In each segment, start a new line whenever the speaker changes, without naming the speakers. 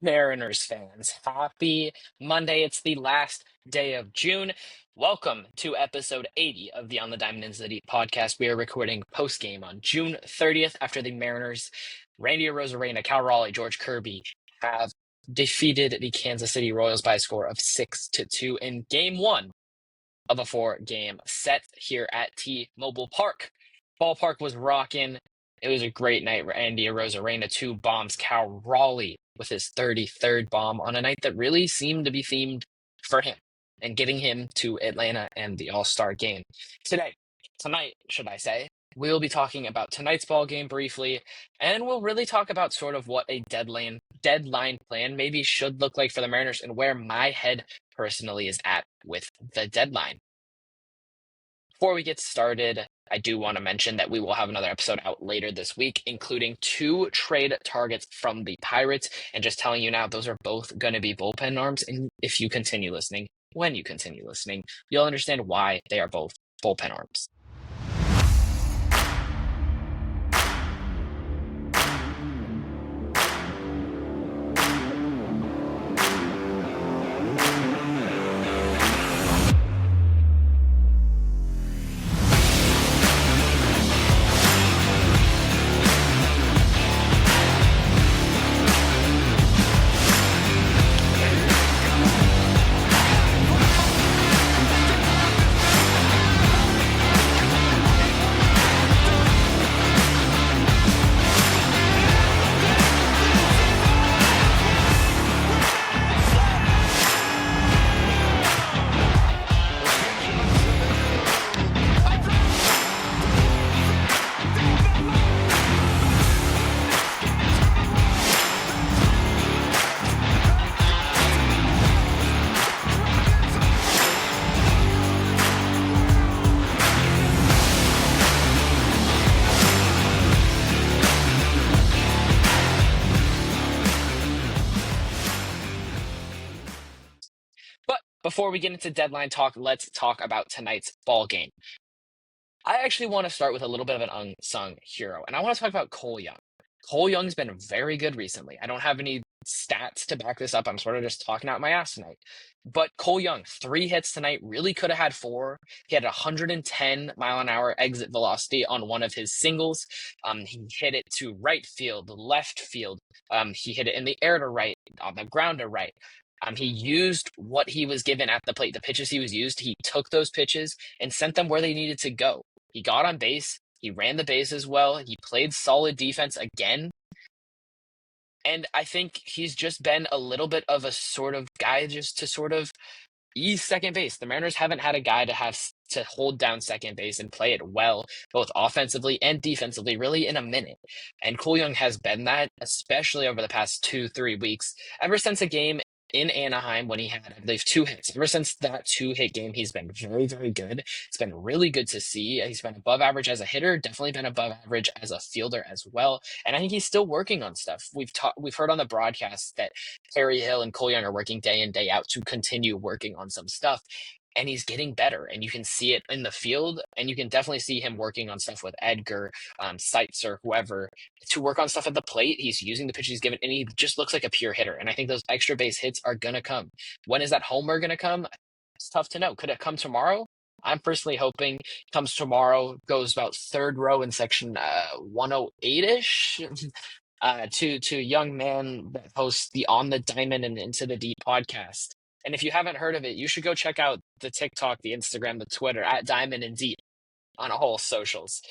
Mariners fans, happy Monday. It's the last day of June. Welcome to episode 80 of the On the Diamond Into the Deep podcast. We are recording post-game on June 30th after the Mariners, Randy Arozarena, Cal Raleigh, George Kirby have defeated the Kansas City Royals by a score of 6-2 in game one of a four-game set here at T-Mobile Park. Ballpark was rocking. It was a great night. Randy Arozarena, two bombs. Cal Raleigh with his 33rd bomb on a night that really seemed to be themed for him and getting him to Atlanta and the All-Star game. Tonight, should I say, we'll be talking about tonight's ball game briefly, and we'll really talk about sort of what a deadline plan maybe should look like for the Mariners and where my head personally is at with the deadline. Before we get started, I do want to mention that we will have another episode out later this week, including two trade targets from the Pirates. And just telling you now, those are both going to be bullpen arms. And if you continue listening, when you continue listening, you'll understand why they are both bullpen arms. But before we get into deadline talk, let's talk about tonight's ball game. I actually want to start with a little bit of an unsung hero, and I want to talk about Cole Young. Cole Young's been very good recently. I don't have any stats to back this up. I'm sort of just talking out my ass tonight. But Cole Young, 3 hits tonight, really could have had four. He had 110-mile-an-hour exit velocity on one of his singles. He hit it to right field, left field. He hit it in the air to right, on the ground to right. He used what he was given at the plate, the pitches he was used. He took those pitches and sent them where they needed to go. He got on base. He ran the bases well. He played solid defense again. And I think he's just been a little bit of a sort of guy just to sort of ease second base. The Mariners haven't had a guy to hold down second base and play it well, both offensively and defensively, really in a minute. And Cole Young has been that, especially over the past 2-3 weeks, ever since a game in Anaheim when he had, I believe, 2 hits. Ever since that 2-hit game, he's been very, very good. It's been really good to see. He's been above average as a hitter, definitely been above average as a fielder as well. And I think he's still working on stuff. We've heard on the broadcast that Perry Hill and Cole Young are working day in, day out to continue working on some stuff. And he's getting better, and you can see it in the field, and you can definitely see him working on stuff with Edgar, Seitz, or whoever to work on stuff at the plate. He's using the pitch he's given, and he just looks like a pure hitter. And I think those extra base hits are going to come. When is that homer going to come? It's tough to know. Could it come tomorrow? I'm personally hoping it comes tomorrow, goes about third row in section 108-ish. To young man that hosts the On the Diamond and Into the Deep podcast. And if you haven't heard of it, you should go check out the TikTok, the Instagram, the Twitter at Diamond and Deep on all socials.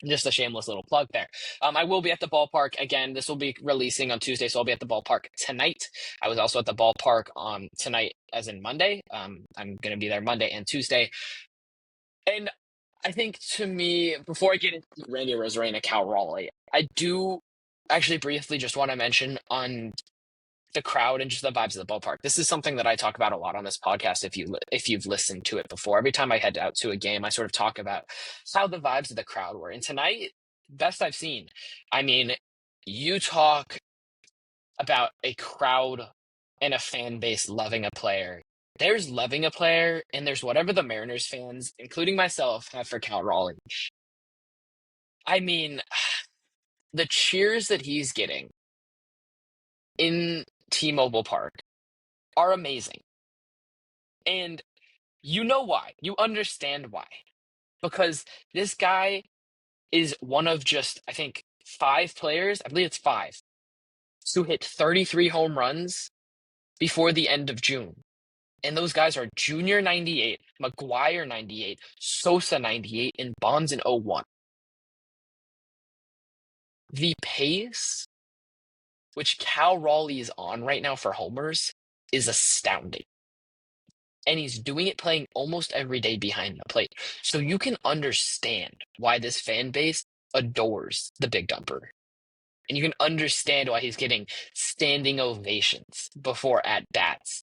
Just a shameless little plug there. I will be at the ballpark again. This will be releasing on Tuesday, so I'll be at the ballpark tonight. I was also at the ballpark on tonight, as in Monday. I'm going to be there Monday and Tuesday. And I think, to me, before I get into Randy Arozarena, Cal Raleigh, I do actually briefly just want to mention on the crowd and just the vibes of the ballpark. This is something that I talk about a lot on this podcast. If you've listened to it before, every time I head out to a game, I sort of talk about how the vibes of the crowd were. And tonight, best I've seen. I mean, you talk about a crowd and a fan base loving a player. There's loving a player, and there's whatever the Mariners fans, including myself, have for Cal Raleigh. I mean, the cheers that he's getting in T-Mobile Park are amazing. And you know why. You understand why. Because this guy is one of just, I think, five players, I believe it's five, who hit 33 home runs before the end of June. And those guys are Junior 98, McGuire 98, Sosa 98, and Bonds in 01. The pace which Cal Raleigh is on right now for homers is astounding. And he's doing it playing almost every day behind the plate. So you can understand why this fan base adores the Big Dumper. And you can understand why he's getting standing ovations before at bats.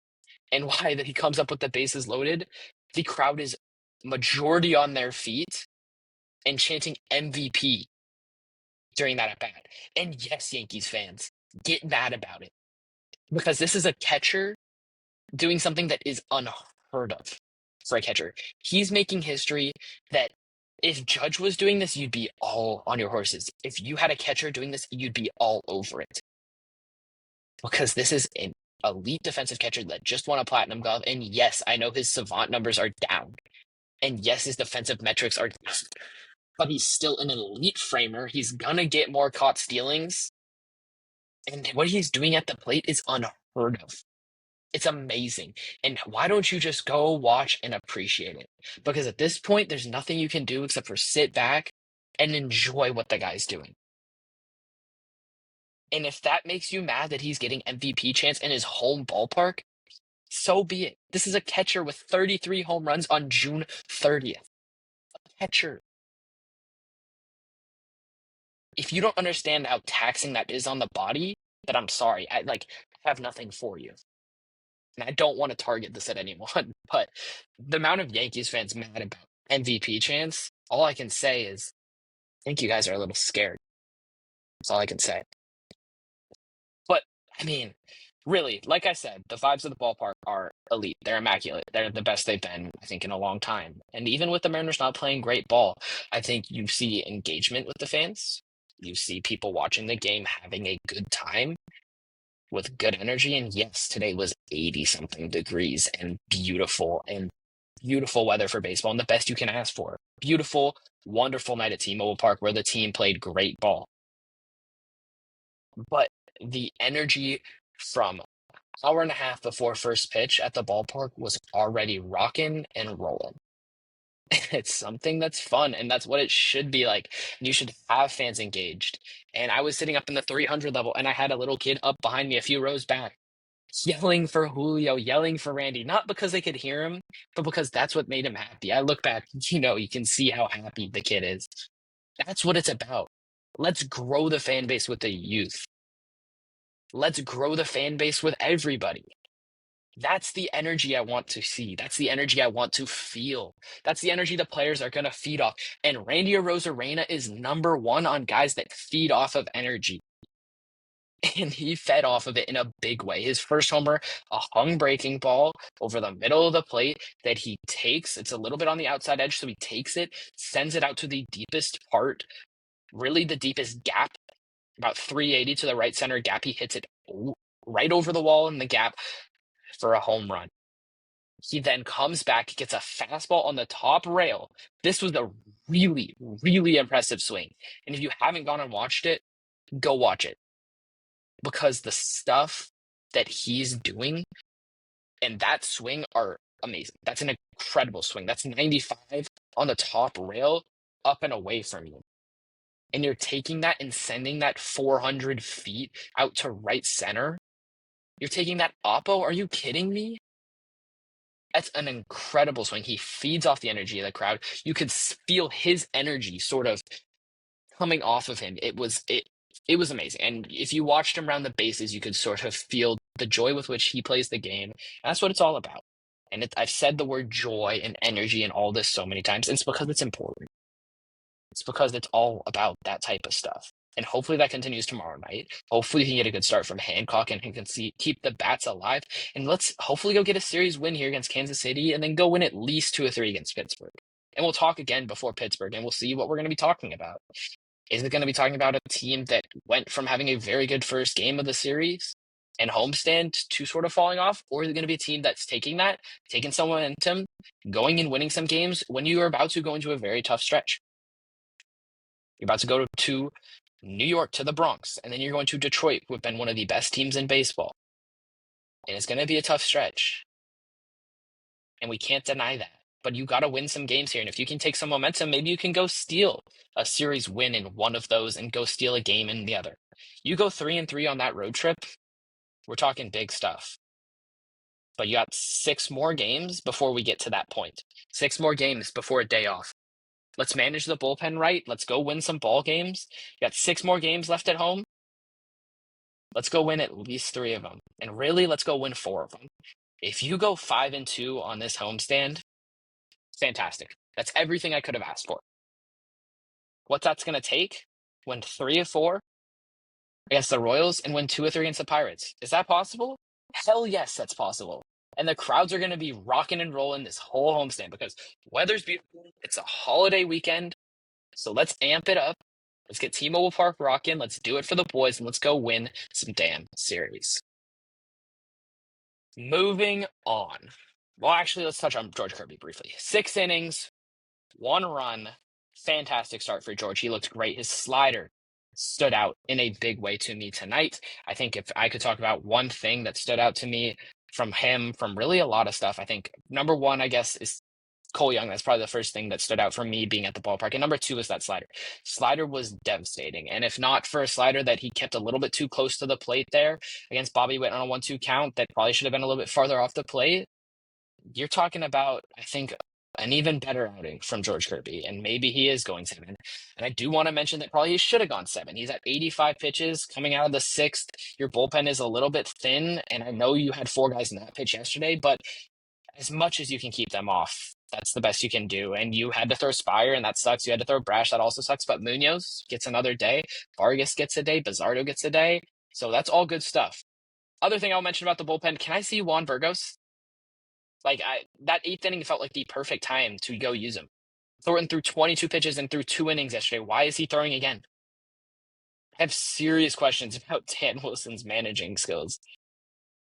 And why that he comes up with the bases loaded. The crowd is majority on their feet and chanting MVP during that at bat. And yes, Yankees fans, get mad about it. Because this is a catcher doing something that is unheard of for a catcher. He's making history that if Judge was doing this, you'd be all on your horses. If you had a catcher doing this, you'd be all over it. Because this is an elite defensive catcher that just won a platinum glove. And yes, I know his savant numbers are down. And yes, his defensive metrics are down. But he's still an elite framer. He's gonna get more caught stealings. And what he's doing at the plate is unheard of. It's amazing. And why don't you just go watch and appreciate it? Because at this point, there's nothing you can do except for sit back and enjoy what the guy's doing. And if that makes you mad that he's getting MVP chance in his home ballpark, so be it. This is a catcher with 33 home runs on June 30th. A catcher. If you don't understand how taxing that is on the body, then I'm sorry. I have nothing for you. And I don't want to target this at anyone, but the amount of Yankees fans mad about MVP chance, all I can say is, I think you guys are a little scared. That's all I can say. But, I mean, really, like I said, the vibes of the ballpark are elite. They're immaculate. They're the best they've been, I think, in a long time. And even with the Mariners not playing great ball, I think you see engagement with the fans. You see people watching the game having a good time with good energy. And yes, today was 80 something degrees and beautiful weather for baseball and the best you can ask for. Beautiful, wonderful night at T-Mobile Park where the team played great ball. But the energy from hour and a half before first pitch at the ballpark was already rocking and rolling. It's something that's fun, and that's what it should be like. You should have fans engaged. And I was sitting up in the 300 level, and I had a little kid up behind me a few rows back, yelling for Julio, yelling for Randy, not because they could hear him, but because that's what made him happy. I look back, you can see how happy the kid is. That's what it's about. Let's grow the fan base with the youth. Let's grow the fan base with everybody. That's the energy I want to see. That's the energy I want to feel. That's the energy the players are going to feed off. And Randy Arozarena is number one on guys that feed off of energy. And he fed off of it in a big way. His first homer, a hung breaking ball over the middle of the plate that he takes. It's a little bit on the outside edge, so he takes it, sends it out to the deepest part, really the deepest gap, about 380 to the right center gap. He hits it right over the wall in the gap for a home run. He then comes back, gets a fastball on the top rail. This was a really, really impressive swing. And if you haven't gone and watched it, go watch it. Because the stuff that he's doing and that swing are amazing. That's an incredible swing. That's 95 on the top rail, up and away from you. And you're taking that and sending that 400 feet out to right center. You're taking that oppo. Are you kidding me? That's an incredible swing. He feeds off the energy of the crowd. You could feel his energy sort of coming off of him. It was amazing. And if you watched him around the bases, you could sort of feel the joy with which he plays the game. That's what it's all about. And I've said the word joy and energy and all this so many times. And it's because it's important. It's because it's all about that type of stuff. And hopefully that continues tomorrow night. Hopefully he can get a good start from Hancock and he can keep the bats alive. And let's hopefully go get a series win here against Kansas City and then go win at least 2 or 3 against Pittsburgh. And we'll talk again before Pittsburgh and we'll see what we're going to be talking about. Is it going to be talking about a team that went from having a very good first game of the series and homestand to sort of falling off, or is it going to be a team that's taking that, taking some momentum, going and winning some games when you are about to go into a very tough stretch? You're about to go to New York, to the Bronx, and then you're going to Detroit, who have been one of the best teams in baseball. And it's going to be a tough stretch. And we can't deny that. But you got to win some games here. And if you can take some momentum, maybe you can go steal a series win in one of those and go steal a game in the other. You go 3-3 on that road trip, we're talking big stuff. But you got 6 more games before we get to that point. 6 more games before a day off. Let's manage the bullpen right. Let's go win some ball games. You got 6 more games left at home. Let's go win at least 3 of them. And really, let's go win 4 of them. If you go 5-2 on this homestand, fantastic. That's everything I could have asked for. What that's going to take, win 3 of 4 against the Royals and win 2 of 3 against the Pirates. Is that possible? Hell yes, that's possible. And the crowds are going to be rocking and rolling this whole homestand because weather's beautiful. It's a holiday weekend. So let's amp it up. Let's get T-Mobile Park rocking. Let's do it for the boys and let's go win some damn series. Moving on. Well, actually, let's touch on George Kirby briefly. 6 innings, 1 run. Fantastic start for George. He looked great. His slider stood out in a big way to me tonight. I think if I could talk about one thing that stood out to me from him, from really a lot of stuff, I think number 1, I guess, is Cole Young. That's probably the first thing that stood out for me being at the ballpark. And number 2 is that slider. Slider was devastating. And if not for a slider that he kept a little bit too close to the plate there against Bobby Witt on a 1-2 count, that probably should have been a little bit farther off the plate. You're talking about, I think, an even better outing from George Kirby, and maybe he is going 7. And I do want to mention that probably he should have gone 7. He's at 85 pitches coming out of the 6th. Your bullpen is a little bit thin, and I know you had 4 guys in that pitch yesterday, but as much as you can keep them off, that's the best you can do. And you had to throw Spire, and that sucks. You had to throw Brash, that also sucks. But Munoz gets another day. Vargas gets a day. Bizzardo gets a day. So that's all good stuff. Other thing I'll mention about the bullpen, can I see Juan Burgos? That 8th inning felt like the perfect time to go use him. Thornton threw 22 pitches and threw 2 innings yesterday. Why is he throwing again? I have serious questions about Dan Wilson's managing skills.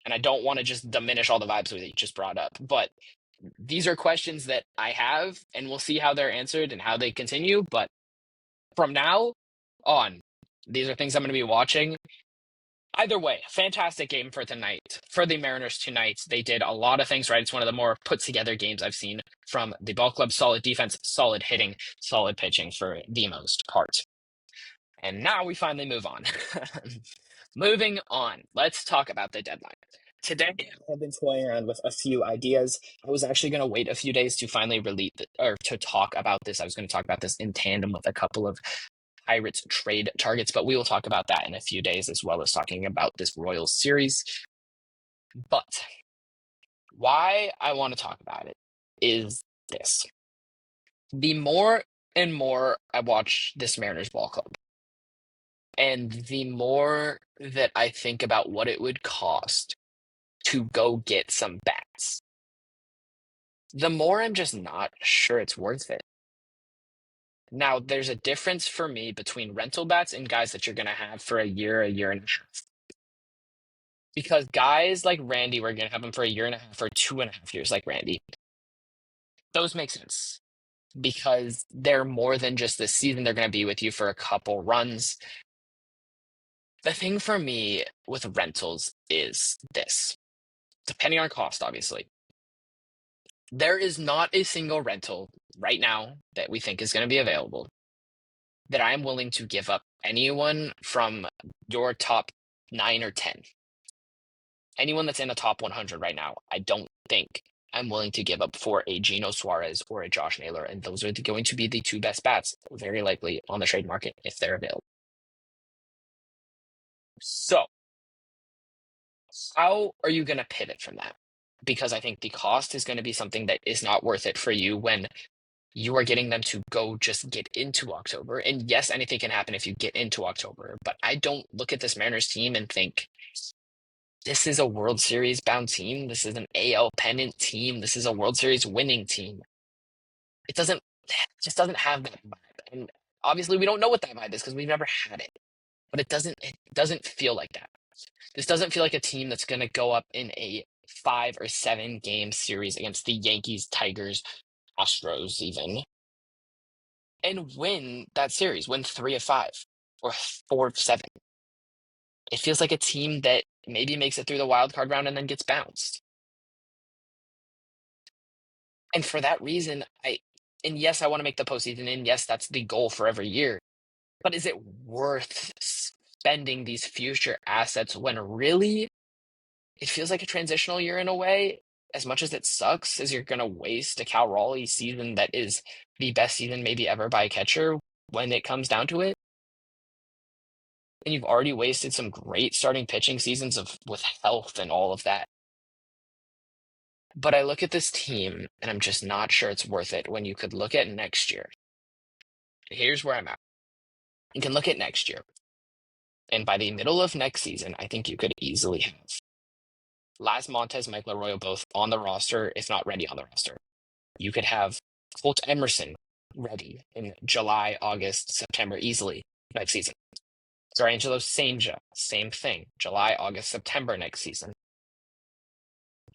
And I don't want to just diminish all the vibes that you just brought up. But these are questions that I have, and we'll see how they're answered and how they continue. But from now on, these are things I'm going to be watching. Either way, fantastic game for tonight. For the Mariners tonight, they did a lot of things right. It's one of the more put together games I've seen from the ball club. Solid defense, solid hitting, solid pitching for the most part. And now we finally move on. Moving on, let's talk about the deadline. Today, I've been toying around with a few ideas. I was actually going to wait a few days to finally to talk about this. I was going to talk about this in tandem with a couple of Pirates trade targets, but we will talk about that in a few days, as well as talking about this Royals series. But why I want to talk about it is this. The more and more I watch this Mariners ball club, and the more that I think about what it would cost to go get some bats, the more I'm just not sure it's worth it. Now, there's a difference for me between rental bats and guys that you're going to have for a year and a half. Because guys like Randy, we're going to have them for a year and a half or 2.5 years, like Randy. Those make sense because they're more than just this season. They're going to be with you for a couple runs. The thing for me with rentals is this, depending on cost, obviously. There is not a single rental right now that we think is going to be available that I am willing to give up anyone from your top 9 or 10. Anyone that's in a top 100 right now, I don't think I'm willing to give up for a Gino Suarez or a Josh Naylor, and those are going to be the 2 best bats, very likely on the trade market if they're available. So, how are you going to pivot from that? Because I think the cost is going to be something that is not worth it for you when you are getting them to go just get into October. And yes, anything can happen if you get into October, but I don't look at this Mariners team and think, this is a World Series bound team. This is an AL pennant team. This is a World Series winning team. It just doesn't have that vibe. And obviously we don't know what that vibe is because we've never had it, but it doesn't feel like that. This doesn't feel like a team that's going to go up in a 5 or 7 game series against the Yankees, Tigers, Astros even, and win that series, win 3 of 5 or 4 of 7. It feels like a team that maybe makes it through the wild card round and then gets bounced. And for that reason, and yes, I want to make the postseason, and yes, that's the goal for every year. But is it worth spending these future assets when really it feels like a transitional year in a way? As much as it sucks, as you're going to waste a Cal Raleigh season that is the best season maybe ever by a catcher when it comes down to it. And you've already wasted some great starting pitching seasons with health and all of that. But I look at this team and I'm just not sure it's worth it when you could look at next year. Here's where I'm at. You can look at next year. And by the middle of next season, I think you could easily have Laz Montes, Mike Arroyo both on the roster, if not ready on the roster. You could have Colt Emerson ready in July, August, September easily next season. Angelo Senja, same thing. July, August, September next season.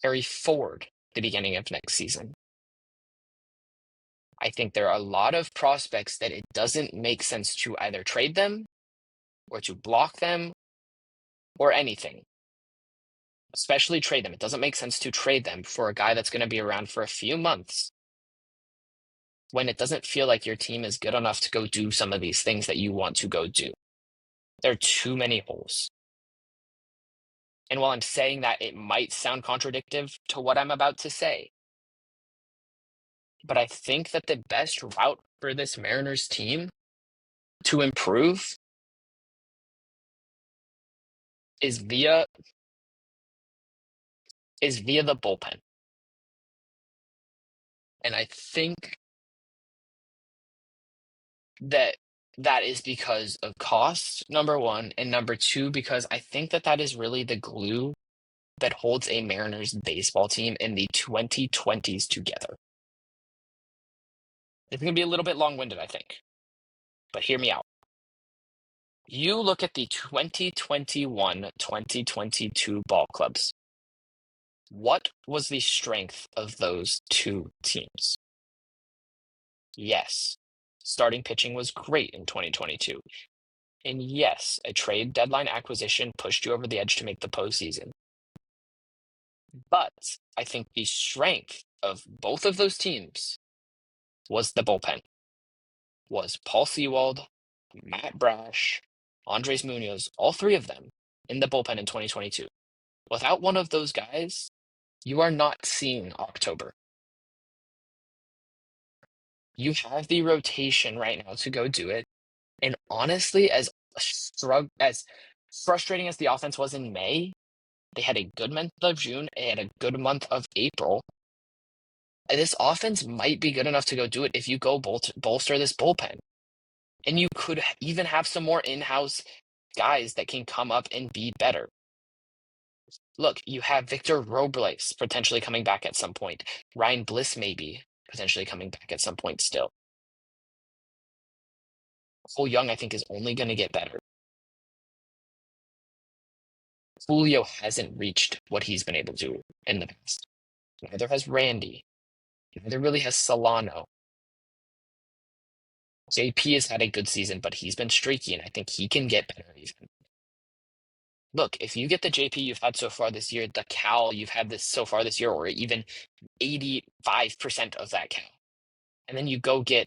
Harry Ford, the beginning of next season. I think there are a lot of prospects that it doesn't make sense to either trade them or to block them or anything. Especially trade them. It doesn't make sense to trade them for a guy that's going to be around for a few months when it doesn't feel like your team is good enough to go do some of these things that you want to go do. There are too many holes. And while I'm saying that, it might sound contradictory to what I'm about to say. But I think that the best route for this Mariners team to improve is via the bullpen. And I think that is because of cost, number one, and number two, because I think that is really the glue that holds a Mariners baseball team in the 2020s together. It's going to be a little bit long-winded, I think, but hear me out. You look at the 2021-2022 ball clubs. What was the strength of those two teams? Yes, starting pitching was great in 2022. And yes, a trade deadline acquisition pushed you over the edge to make the postseason. But I think the strength of both of those teams was the bullpen. Was Paul Sewald, Matt Brash, Andres Munoz, all three of them in the bullpen in 2022. Without one of those guys, you are not seeing October. You have the rotation right now to go do it. And honestly, as frustrating as the offense was in May, they had a good month of June, they had a good month of April. This offense might be good enough to go do it if you go bolster this bullpen. And you could even have some more in-house guys that can come up and be better. Look, you have Victor Robles potentially coming back at some point. Ryan Bliss maybe potentially coming back at some point still. Cole Young, I think, is only going to get better. Julio hasn't reached what he's been able to in the past. Neither has Randy. Neither really has Solano. JP has had a good season, but he's been streaky, and I think he can get better even. Look, if you get the JP you've had so far this year, the Cal you've had this so far this year, or even 85% of that Cal, and then you go get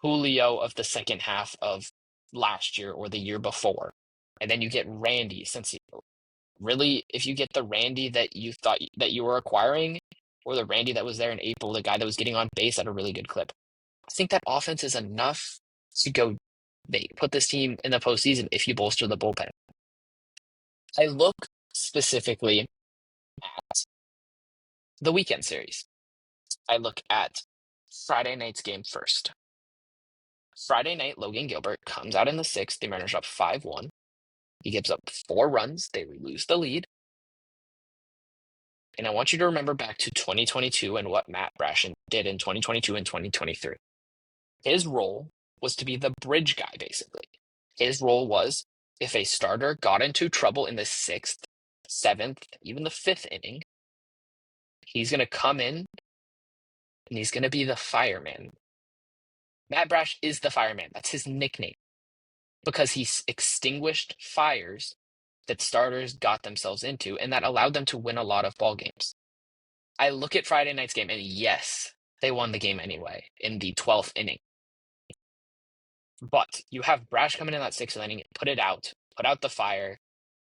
Julio of the second half of last year or the year before, and then you get Randy, since really, if you get the Randy that you thought that you were acquiring, or the Randy that was there in April, the guy that was getting on base at a really good clip, I think that offense is enough to go put this team in the postseason if you bolster the bullpen. I look specifically at the weekend series. I look at Friday night's game first. Friday night, Logan Gilbert comes out in the sixth. The Mariners are up 5-1. He gives up 4 runs. They lose the lead. And I want you to remember back to 2022 and what Matt Brash did in 2022 and 2023. His role was to be the bridge guy, basically. His role was if a starter got into trouble in the 6th, 7th, even the 5th inning, he's going to come in and he's going to be the fireman. Matt Brash is the fireman. That's his nickname because he extinguished fires that starters got themselves into, and that allowed them to win a lot of ball games. I look at Friday night's game, and yes, they won the game anyway in the 12th inning. But you have Brash coming in that 6th inning, put out the fire.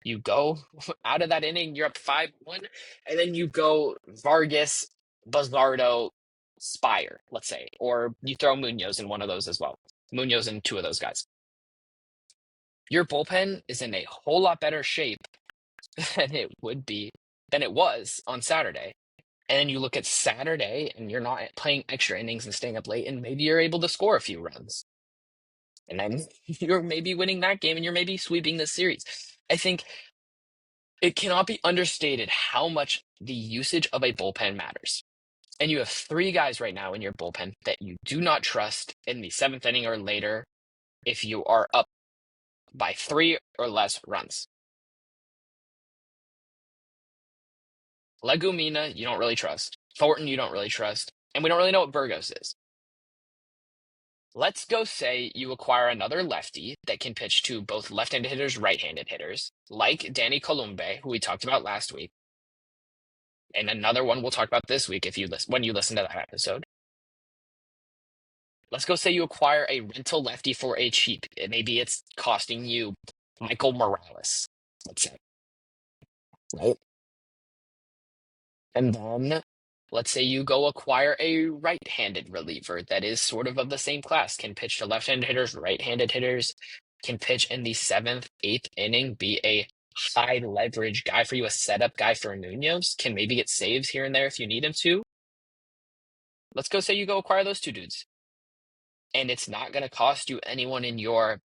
You go out of that inning, you're up 5-1, and then you go Vargas, Buzzardo, Spire, let's say, or you throw Munoz in one of those as well. Munoz and two of those guys. Your bullpen is in a whole lot better shape than it was on Saturday. And then you look at Saturday and you're not playing extra innings and staying up late, and maybe you're able to score a few runs. And then you're maybe winning that game and you're maybe sweeping this series. I think it cannot be understated how much the usage of a bullpen matters. And you have 3 guys right now in your bullpen that you do not trust in the 7th inning or later if you are up by 3 or less runs. Legumina, you don't really trust. Thornton, you don't really trust. And we don't really know what Burgos is. Let's go say you acquire another lefty that can pitch to both left-handed hitters, right-handed hitters, like Danny Columbe, who we talked about last week. And another one we'll talk about this week when you listen to that episode. Let's go say you acquire a rental lefty for a cheap. Maybe it's costing you Michael Morales, let's say. Right? And then let's say you go acquire a right-handed reliever that is sort of the same class, can pitch to left-handed hitters, right-handed hitters, can pitch in the 7th, 8th inning, be a high leverage guy for you, a setup guy for Munoz, can maybe get saves here and there if you need him to. Let's go say you go acquire those 2 dudes. And it's not going to cost you anyone in your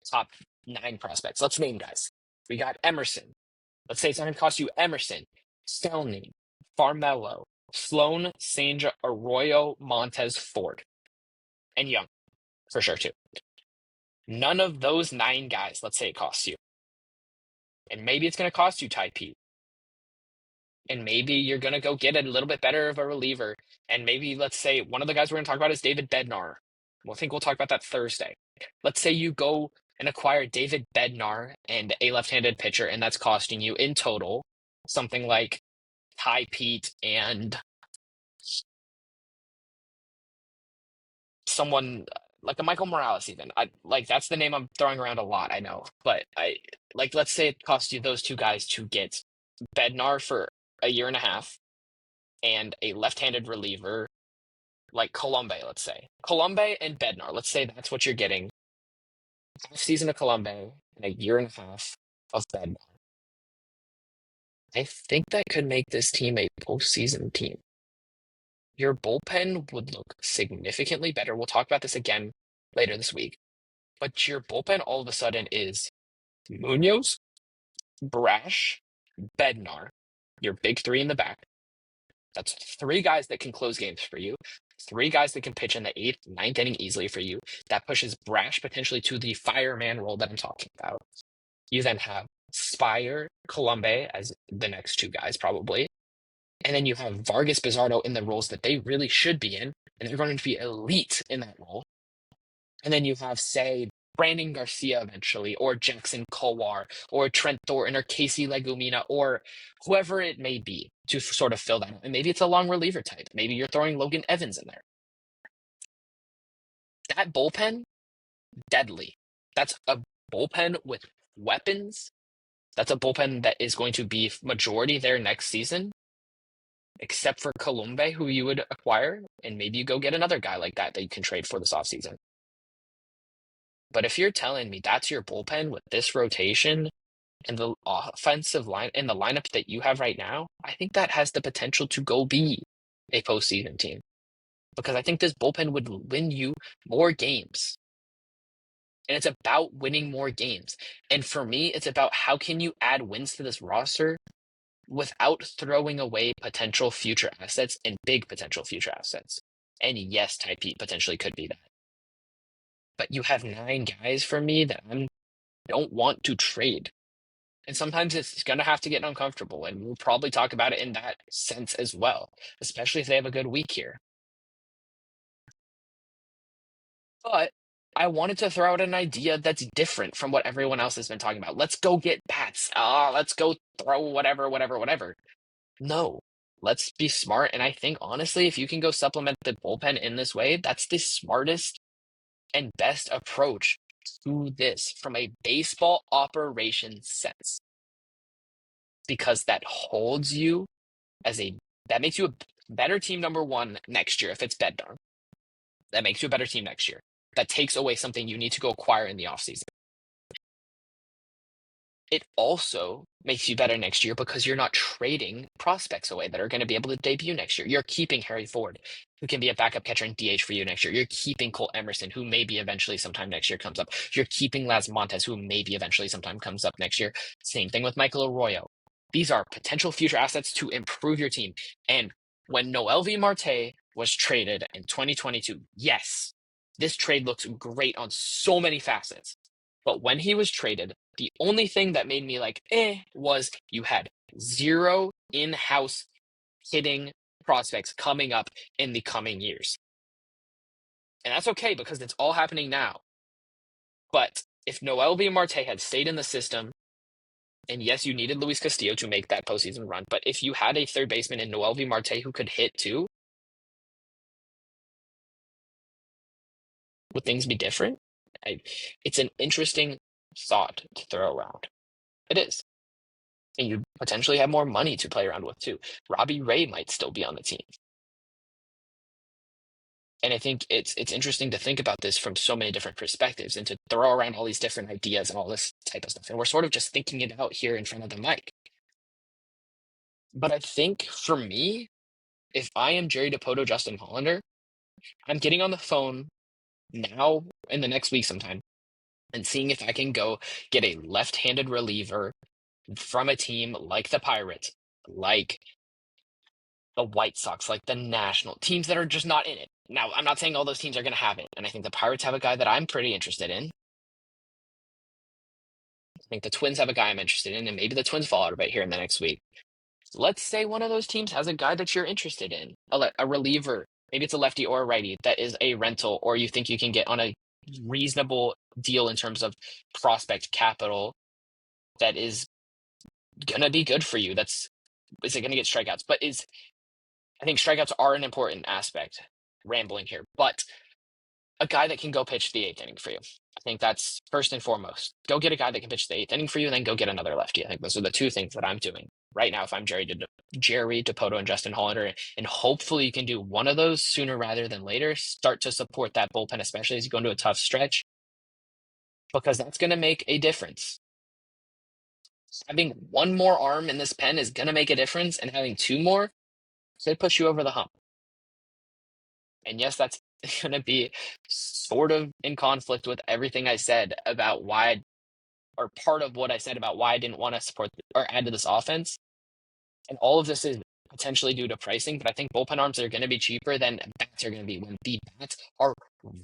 top 9 prospects. Let's name guys. We got Emerson. Let's say it's not going to cost you Emerson, Stelny, Farmello, Sloan, Sanja, Arroyo, Montez, Ford, and Young, for sure, too. None of those 9 guys, let's say it costs you. And maybe it's going to cost you Ty Pete. And maybe you're going to go get a little bit better of a reliever. And maybe, let's say, one of the guys we're going to talk about is David Bednar. I think we'll talk about that Thursday. Let's say you go and acquire David Bednar and a left-handed pitcher, and that's costing you in total something like Ty Pete and someone like a Michael Morales even. That's the name I'm throwing around a lot, I know. But let's say it costs you those 2 guys to get Bednar for a year and a half and a left-handed reliever like Colombe, let's say. Colombe and Bednar, let's say that's what you're getting. Half season of Colombe and a year and a half of Bednar. I think that could make this team a postseason team. Your bullpen would look significantly better. We'll talk about this again later this week. But your bullpen all of a sudden is Munoz, Brash, Bednar, your big 3 in the back. That's 3 guys that can close games for you. 3 guys that can pitch in the 8th, 9th inning easily for you. That pushes Brash potentially to the fireman role that I'm talking about. You then have Spire, Colombe as the next 2 guys probably. And then you have Vargas, Buzzardo in the roles that they really should be in, and they're going to be elite in that role. And then you have, say, Brandon Garcia eventually, or Jackson Kowar, or Trent Thornton, or Casey Legumina, or whoever it may be to sort of fill that out. And maybe it's a long reliever type. Maybe you're throwing Logan Evans in there. That bullpen, deadly. That's a bullpen with weapons. That's a bullpen that is going to be majority there next season, except for Columbe, who you would acquire, and maybe you go get another guy like that you can trade for this offseason. But if you're telling me that's your bullpen with this rotation and the offensive line and the lineup that you have right now, I think that has the potential to go be a postseason team. Because I think this bullpen would win you more games. And it's about winning more games. And for me, it's about how can you add wins to this roster without throwing away potential future assets and big potential future assets. And yes, Ty Pete potentially could be that. But you have 9 guys for me that I'm don't want to trade. And sometimes it's going to have to get uncomfortable, and we'll probably talk about it in that sense as well, especially if they have a good week here. But I wanted to throw out an idea that's different from what everyone else has been talking about. Let's go get bats. Let's go throw whatever, whatever, whatever. No, let's be smart. And I think, honestly, if you can go supplement the bullpen in this way, that's the smartest and best approach to this from a baseball operation sense. Because that holds you that makes you a better team number one next year if it's Bednar. That makes you a better team next year. That takes away something you need to go acquire in the offseason. It also makes you better next year because you're not trading prospects away that are going to be able to debut next year. You're keeping Harry Ford, who can be a backup catcher and DH for you next year. You're keeping Cole Emerson, who maybe eventually sometime next year comes up. You're keeping Las Montes, who maybe eventually sometime comes up next year. Same thing with Michael Arroyo. These are potential future assets to improve your team. And when Noelvi Marte was traded in 2022, yes, this trade looks great on so many facets. But when he was traded, the only thing that made me like, was you had zero in-house hitting prospects coming up in the coming years. And that's okay because it's all happening now. But if Noelvi Marte had stayed in the system, and yes, you needed Luis Castillo to make that postseason run, but if you had a third baseman in Noelvi Marte who could hit too, would things be different? It's an interesting thought to throw around. It is. And you potentially have more money to play around with too. Robbie Ray might still be on the team. And I think it's interesting to think about this from so many different perspectives and to throw around all these different ideas and all this type of stuff. And we're sort of just thinking it out here in front of the mic. But I think for me, if I am Jerry DiPoto, Justin Hollander, I'm getting on the phone now in the next week sometime and seeing if I can go get a left-handed reliever from a team like the Pirates, like the White Sox, like the National teams that are just not in it. Now, I'm not saying all those teams are going to have it, and I think the Pirates have a guy that I'm pretty interested in. I think the Twins have a guy I'm interested in, and maybe the Twins fall out of it here in the next week. Let's say one of those teams has a guy that you're interested in, a reliever. Maybe it's a lefty or a righty that is a rental, or you think you can get on a reasonable deal in terms of prospect capital that is going to be good for you. Is it going to get strikeouts? But I think strikeouts are an important aspect. Rambling here, but a guy that can go pitch the eighth inning for you. I think that's first and foremost. Go get a guy that can pitch the eighth inning for you, and then go get another lefty. I think those are the two things that I'm doing right now if I'm Jerry DiPoto and Justin Hollander, and hopefully you can do one of those sooner rather than later. Start to support that bullpen, especially as you go into a tough stretch, because that's going to make a difference. Having one more arm in this pen is going to make a difference, and having two more could push you over the hump. And yes, that's going to be sort of in conflict with everything I said about or part of what I said about why I didn't want to support or add to this offense. And all of this is potentially due to pricing, but I think bullpen arms are going to be cheaper than bats are going to be when the bats are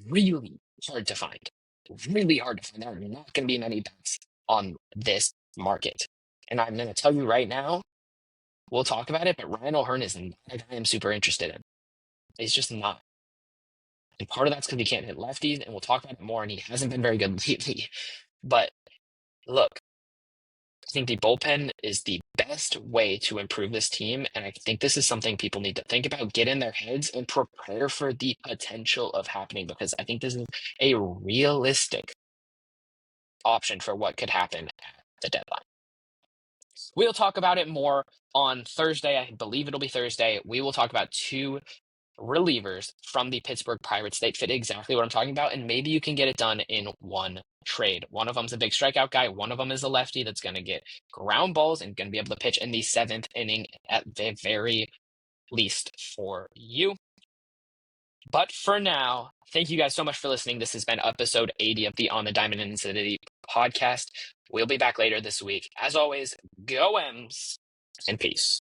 really hard to find. Really hard to find. There are not going to be many bats on this market. And I'm going to tell you right now, we'll talk about it, but Ryan O'Hearn is not a guy I'm super interested in. He's just not. And part of that's because he can't hit lefties, and we'll talk about it more, and he hasn't been very good lately. But look, I think the bullpen is the best way to improve this team, and I think this is something people need to think about, get in their heads, and prepare for the potential of happening, because I think this is a realistic option for what could happen at the deadline. We'll talk about it more on Thursday. I believe it'll be Thursday. We will talk about two relievers from the Pittsburgh Pirates. They fit exactly what I'm talking about, and maybe you can get it done in one trade. One of them's a big strikeout guy. One of them is a lefty that's going to get ground balls and going to be able to pitch in the seventh inning at the very least for you. But for now, thank you guys so much for listening. This has been episode 80 of the On the Diamond and Infinity podcast. We'll be back later this week. As always, go M's and peace.